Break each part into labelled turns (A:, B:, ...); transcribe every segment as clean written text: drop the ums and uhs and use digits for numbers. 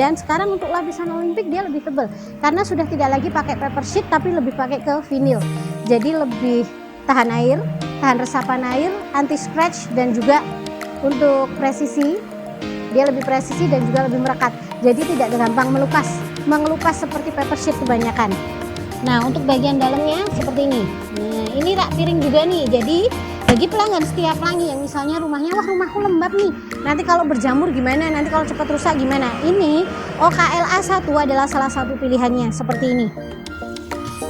A: Dan sekarang untuk lapisan Olympic dia lebih tebal karena sudah tidak lagi pakai paper sheet tapi lebih pakai ke vinyl. Jadi lebih tahan air, tahan resapan air, anti scratch, dan juga untuk presisi dia lebih presisi dan juga lebih merekat. Jadi tidak gampang mengelupas seperti paper sheet kebanyakan. Nah, untuk bagian dalamnya seperti ini. Nah, ini rak piring juga nih. Jadi bagi pelanggan setiap pelangi yang misalnya rumahnya, wah rumahku lembab nih, nanti kalau berjamur gimana, nanti kalau cepat rusak gimana, ini OKL A1 adalah salah satu pilihannya. Seperti ini.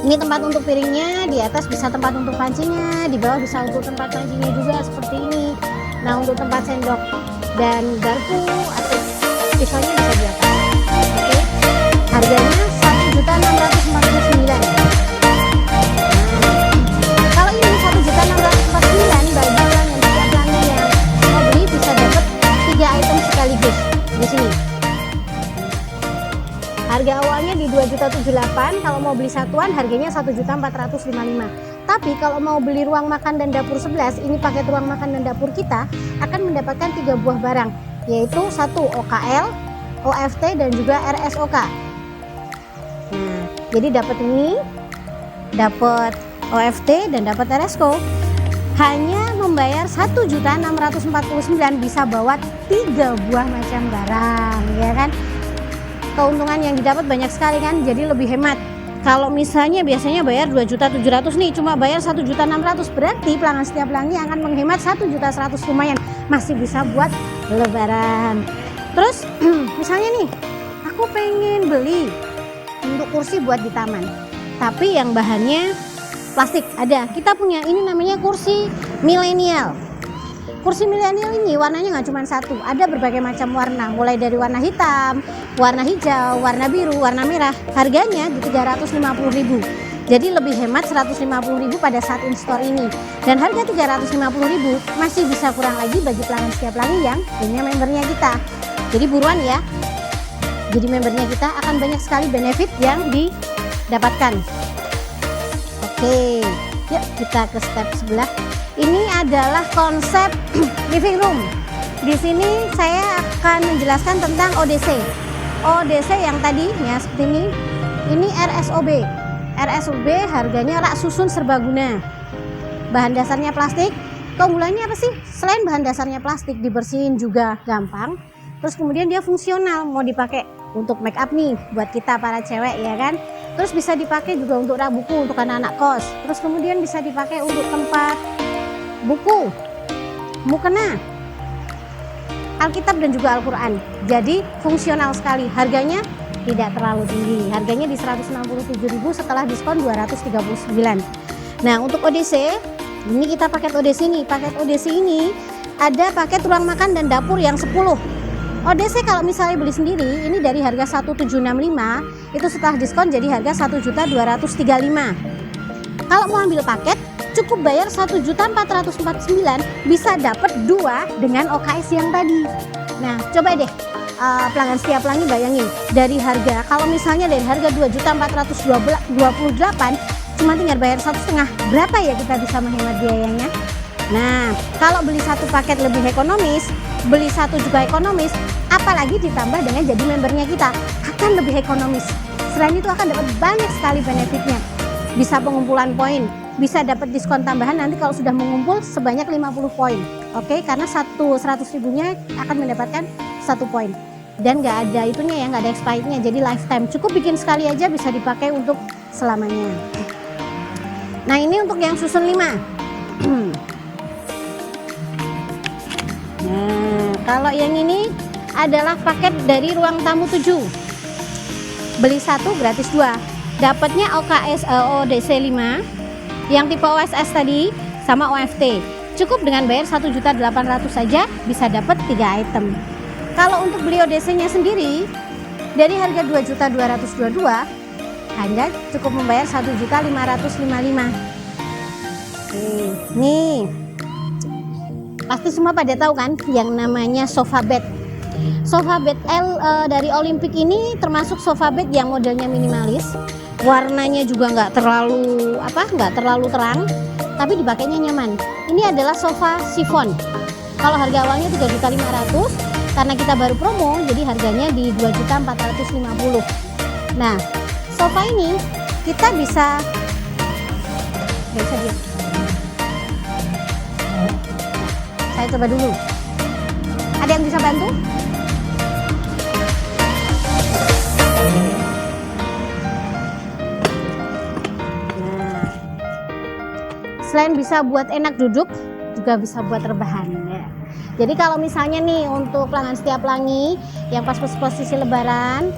A: Ini tempat untuk piringnya, di atas bisa tempat untuk pancinya, di bawah bisa untuk tempat pancinya juga seperti ini. Nah, untuk tempat sendok dan garpu atau pisaunya bisa di atas. Oke. Harganya 1.649.000. Kalau ini 1.649.000 bagi pelanggan setiap pelanggan yang mau beli bisa dapat 3 item sekaligus di sini. Harga awalnya di 2.078.000, kalau mau beli satuan harganya 1.455.000. Tapi kalau mau beli ruang makan dan dapur 11, ini paket ruang makan dan dapur kita akan mendapatkan 3 buah barang, yaitu 1 OKL, OFT, dan juga RSOK. Nah, jadi dapat ini, dapat OFT dan dapat RSOK. Hanya membayar 1.649.000 bisa bawa 3 buah macam barang, ya kan? Keuntungan yang didapat banyak sekali kan, jadi lebih hemat. Kalau misalnya biasanya bayar 2.700.000 nih, cuma bayar 1.600.000, berarti pelanggan setiap pelanggan akan menghemat 1.100.000, lumayan, masih bisa buat lebaran. Terus misalnya nih, aku pengen beli untuk kursi buat di taman, tapi yang bahannya plastik ada. Kita punya ini namanya kursi milenial. Kursi milenial ini warnanya nggak cuma satu, ada berbagai macam warna, mulai dari warna hitam, warna hijau, warna biru, warna merah. Harganya di 350.000. Jadi lebih hemat 150.000 pada saat in-store ini. Dan harga 350.000 masih bisa kurang lagi bagi pelanggan setiap pelanggan yang punya membernya kita. Jadi buruan ya. Jadi membernya kita akan banyak sekali benefit yang didapatkan. Oke, yuk kita ke step sebelah. Ini adalah konsep living room. Di sini saya akan menjelaskan tentang ODC. ODC yang tadi ya seperti ini. Ini RSOB. RSOB harganya rak susun serbaguna. Bahan dasarnya plastik. Keunggulannya apa sih? Selain bahan dasarnya plastik, dibersihin juga gampang. Terus kemudian dia fungsional, mau dipakai untuk make up nih buat kita para cewek ya kan. Terus bisa dipakai juga untuk rak buku untuk anak-anak kos. Terus kemudian bisa dipakai untuk tempat buku, mukena, Alkitab dan juga Al-Quran. Jadi fungsional sekali. Harganya tidak terlalu tinggi. Harganya di 167.000 setelah diskon 239. Nah, untuk ODC, ini kita paket ODC nih. Paket ODC ini ada paket ruang makan dan dapur yang 10. ODC kalau misalnya beli sendiri, ini dari harga 1.765, itu setelah diskon jadi harga 1.235. Kalau mau ambil paket, cukup bayar 1.449, bisa dapat 2 dengan OKS yang tadi. Nah, coba deh pelanggan setiap pelanggan bayangin, dari harga, kalau misalnya dari harga 2.428, cuma tinggal bayar 1,5, berapa ya kita bisa menghemat biayanya? Nah, kalau beli satu paket lebih ekonomis, beli satu juga ekonomis, apalagi ditambah dengan jadi membernya kita, akan lebih ekonomis. Selain itu akan dapat banyak sekali benefitnya. Bisa pengumpulan poin, bisa dapat diskon tambahan nanti kalau sudah mengumpul sebanyak 50 poin. Oke, karena 100.000-nya akan mendapatkan 1 poin. Dan nggak ada itunya ya, nggak ada expirednya, jadi lifetime. Cukup bikin sekali aja, bisa dipakai untuk selamanya. Nah, ini untuk yang susun 5. Nah, kalau yang ini adalah paket dari ruang tamu 7. Beli 1 gratis 2. Dapatnya OKS ODC 5 yang tipe OSS tadi sama OFT. Cukup dengan bayar 1.800.000 saja bisa dapat 3 item. Kalau untuk beli ODC-nya sendiri dari harga 2.222.000, Anda cukup membayar 1.555.000. Nih, pasti semua pada tahu kan yang namanya sofa bed. Sofa bed dari Olympic ini termasuk sofa bed yang modelnya minimalis, warnanya juga nggak terlalu terang, tapi dipakainya nyaman. Ini adalah sofa chiffon. Kalau harga awalnya 3.500.000, karena kita baru promo jadi harganya di 2.450.000. Nah, sofa ini kita bisa dia. Saya coba dulu. Ada yang bisa bantu? Nah, selain bisa buat enak duduk, juga bisa buat rebahan ya. Jadi kalau misalnya nih untuk pelanggan Setia Pelangi yang pas posisi lebaran,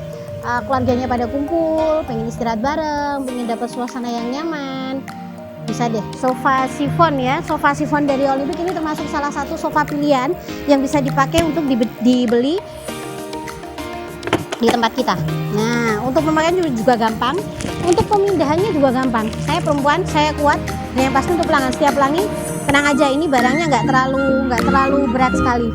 A: keluarganya pada kumpul, pengen istirahat bareng, pengen dapat suasana yang nyaman, bisa deh sofa chiffon ya. Sofa chiffon dari Olympic ini termasuk salah satu sofa pilihan yang bisa dipakai untuk dibeli di tempat kita. Nah, untuk pemakaian juga gampang, untuk pemindahannya juga gampang. Saya perempuan, saya kuat, dan yang pasti untuk pelanggan Setia Pelangi, tenang aja, ini barangnya nggak terlalu berat sekali.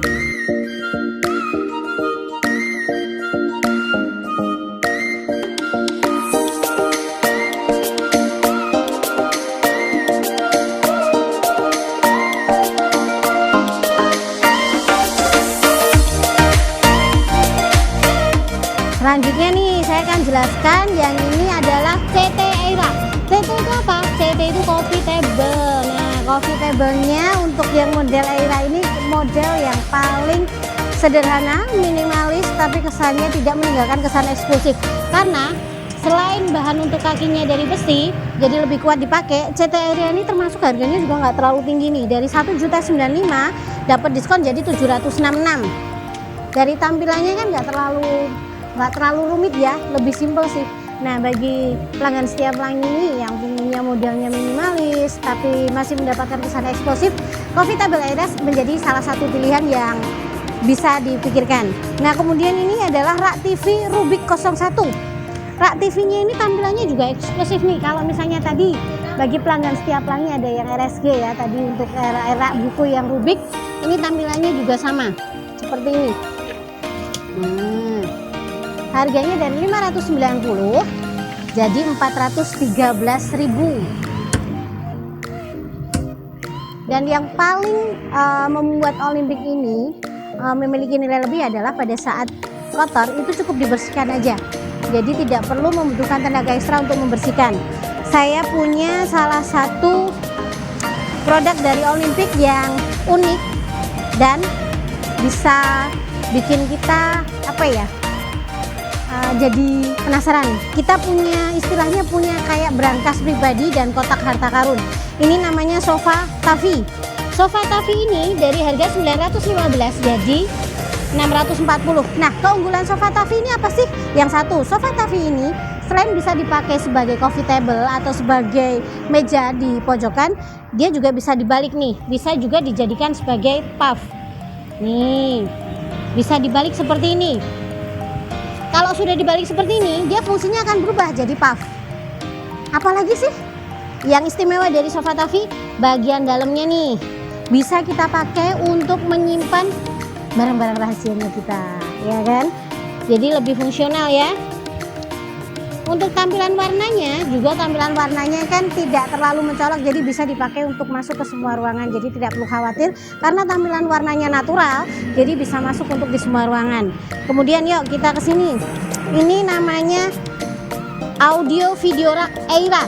A: Selanjutnya nih saya akan jelaskan yang ini adalah CT Aira. CT itu apa? CT itu coffee table. Nah, coffee table-nya untuk yang model Aira ini model yang paling sederhana, minimalis, tapi kesannya tidak meninggalkan kesan eksklusif. Karena selain bahan untuk kakinya dari besi, jadi lebih kuat dipakai. CT Aira ini termasuk harganya juga nggak terlalu tinggi nih. Dari 1.095.000 dapat diskon jadi 766. Dari tampilannya kan nggak terlalu rumit ya, lebih simpel sih. Nah, bagi pelanggan Setia Pelangi ini yang punya modelnya minimalis tapi masih mendapatkan kesan eksklusif, coffee table Aira menjadi salah satu pilihan yang bisa dipikirkan. Nah, kemudian ini adalah rak TV Rubik 01. Rak TV-nya ini tampilannya juga eksklusif nih. Kalau misalnya tadi bagi pelanggan Setia Pelangi ada yang RSG ya, tadi untuk rak buku yang Rubik, ini tampilannya juga sama seperti ini. Harganya dari 590 jadi 413.000. Dan yang paling membuat Olympic ini memiliki nilai lebih adalah pada saat kotor itu cukup dibersihkan aja. Jadi tidak perlu membutuhkan tenaga ekstra untuk membersihkan. Saya punya salah satu produk dari Olympic yang unik dan bisa bikin kita jadi penasaran. Kita punya istilahnya kayak berangkas pribadi dan kotak harta karun. Ini namanya sofa Taffy. Sofa Taffy ini dari harga 915 jadi 640. Nah, keunggulan sofa Taffy ini apa sih? Yang satu, sofa Taffy ini selain bisa dipakai sebagai coffee table atau sebagai meja di pojokan, dia juga bisa dibalik nih. Bisa juga dijadikan sebagai puff. Nih, bisa dibalik seperti ini. Kalau sudah dibalik seperti ini, dia fungsinya akan berubah jadi puff. Apalagi sih yang istimewa dari sofa Taffy? Bagian dalamnya nih bisa kita pakai untuk menyimpan barang-barang rahasianya kita, ya kan? Jadi lebih fungsional ya. Untuk tampilan warnanya juga, tampilan warnanya kan tidak terlalu mencolok, jadi bisa dipakai untuk masuk ke semua ruangan. Jadi tidak perlu khawatir karena tampilan warnanya natural, jadi bisa masuk untuk di semua ruangan. Kemudian yuk kita ke sini. Ini namanya audio video rack Aira.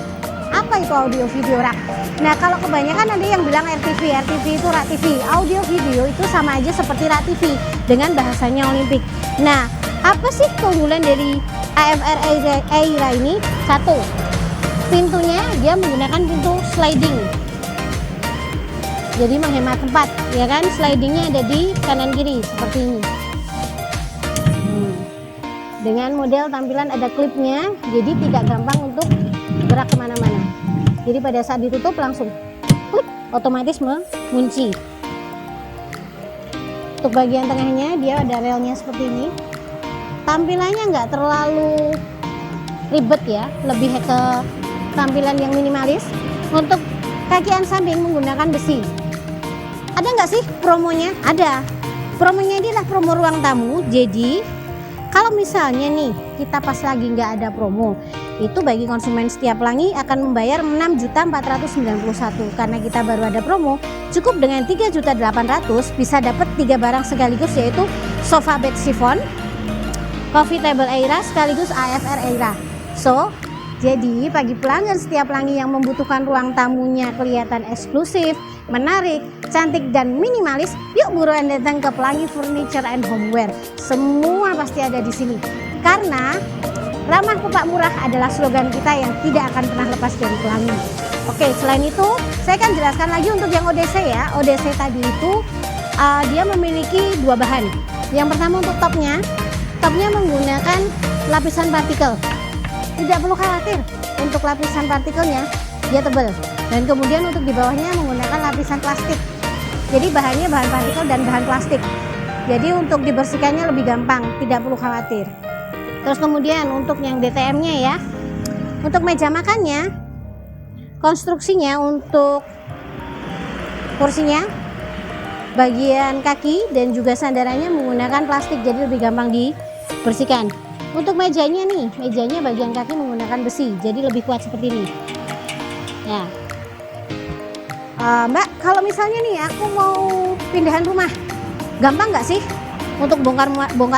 A: Apa itu audio video rack? Nah, kalau kebanyakan ada yang bilang RTV itu rak TV. Audio video itu sama aja seperti rak TV dengan bahasanya Olympic. Nah, apa sih keunggulan dari AFR Aira ini? Satu, pintunya dia menggunakan pintu sliding, jadi menghemat tempat, ya kan? Slidingnya ada di kanan kiri seperti ini. Dengan model tampilan ada klipnya, jadi tidak gampang untuk gerak kemana-mana. Jadi pada saat ditutup langsung klik, otomatis mengunci. Untuk bagian tengahnya dia ada relnya seperti ini. Tampilannya nggak terlalu ribet ya, lebih ke tampilan yang minimalis. Untuk kakian samping menggunakan besi. Ada nggak sih promonya? Ada. Promonya ini adalah promo ruang tamu. Jadi kalau misalnya nih kita pas lagi nggak ada promo, itu bagi konsumen Setia Pelangi akan membayar 6.491.000. Karena kita baru ada promo, cukup dengan 3.800.000 bisa dapat 3 barang sekaligus, yaitu sofa bed chiffon, coffee table Aira sekaligus AFR Aira. So, jadi bagi pelanggan Setia Pelangi yang membutuhkan ruang tamunya kelihatan eksklusif, menarik, cantik dan minimalis, yuk buruan datang ke Pelangi Furniture and Homeware. Semua pasti ada di sini. Karena ramah pepak murah adalah slogan kita yang tidak akan pernah lepas dari Pelangi. Oke, selain itu saya akan jelaskan lagi untuk yang ODC ya. ODC tadi itu dia memiliki 2 bahan. Yang pertama untuk topnya menggunakan lapisan partikel. Tidak perlu khawatir untuk lapisan partikelnya, dia tebal. Dan kemudian untuk di bawahnya menggunakan lapisan plastik. Jadi bahannya bahan partikel dan bahan plastik. Jadi untuk dibersihkannya lebih gampang, tidak perlu khawatir. Terus kemudian untuk yang DTM-nya ya, untuk meja makannya, konstruksinya untuk kursinya, bagian kaki dan juga sandarannya menggunakan plastik, jadi lebih gampang dibersihkan. Untuk mejanya nih, mejanya bagian kaki menggunakan besi, jadi lebih kuat seperti ini. Ya. Mbak, kalau misalnya nih aku mau pindahan rumah, gampang nggak sih? Untuk bongkar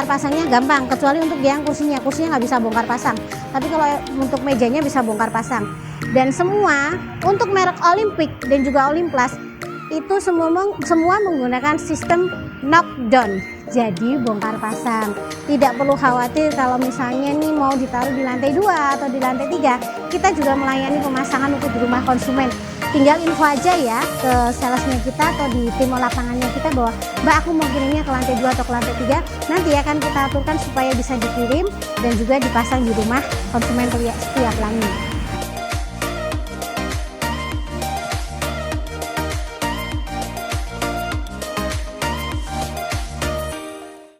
A: pasangnya gampang, kecuali untuk yang kursinya nggak bisa bongkar pasang. Tapi kalau untuk mejanya bisa bongkar pasang. Dan semua untuk merek Olympic dan juga Olympus itu semua menggunakan sistem knockdown. Jadi bongkar pasang. Tidak perlu khawatir kalau misalnya nih mau ditaruh di lantai 2 atau di lantai 3. Kita juga melayani pemasangan untuk di rumah konsumen. Tinggal info aja ya ke salesnya kita atau di tim lapangannya kita bahwa Mbak aku mau kirimnya ke lantai 2 atau ke lantai 3. Nanti akan kita aturkan supaya bisa dikirim dan juga dipasang di rumah konsumen Setia Pelangi.